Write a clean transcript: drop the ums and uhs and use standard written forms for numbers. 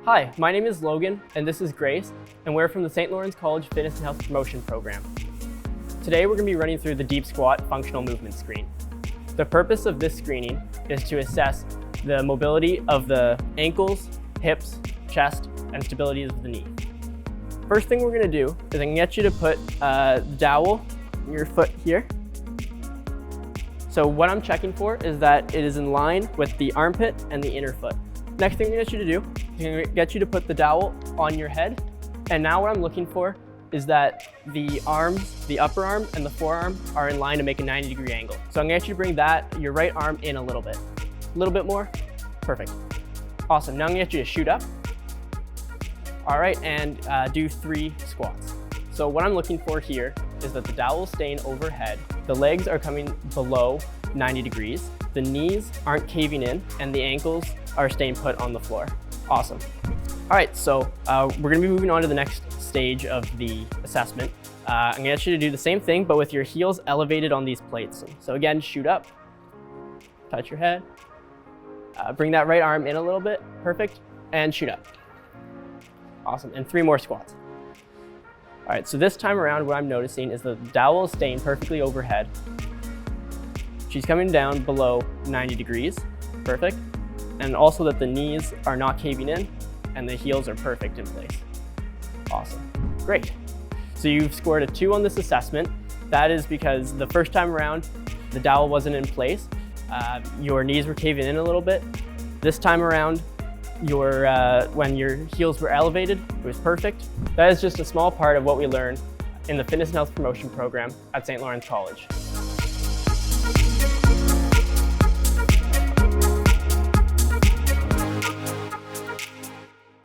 Hi, my name is Logan, and this is Grace, and we're from the St. Lawrence College Fitness and Health Promotion Program. Today we're going to be running through the deep squat functional movement screen. The purpose of this screening is to assess the mobility of the ankles, hips, chest, and stability of the knee. First thing we're going to do is I can get you to put the dowel on your foot here. So what I'm checking for is that it is in line with the armpit and the inner foot. Next thing I'm going to get you to do is I'm going to get you to put the dowel on your head. And now what I'm looking for is that the arms, the upper arm and the forearm are in line to make a 90-degree angle. So I'm going to get you to bring your right arm in a little bit more. Perfect. Awesome. Now I'm going to get you to shoot up. All right, and do 3 squats. So what I'm looking for here is that the dowel is staying overhead. The legs are coming below 90 degrees. The knees aren't caving in and the ankles are staying put on the floor. Awesome. All right, so we're gonna be moving on to the next stage of the assessment. I'm gonna get you to do the same thing, but with your heels elevated on these plates. So again, shoot up, touch your head, bring that right arm in a little bit, perfect, and shoot up. Awesome, and 3 more squats. All right, so this time around, what I'm noticing is the dowel is staying perfectly overhead. She's coming down below 90 degrees, perfect. And also that the knees are not caving in and the heels are perfect in place. Awesome, great. So you've scored a 2 on this assessment. That is because the first time around, the dowel wasn't in place. Your knees were caving in a little bit. This time around, when your heels were elevated, it was perfect. That is just a small part of what we learn in the Fitness and Health Promotion Program at St. Lawrence College.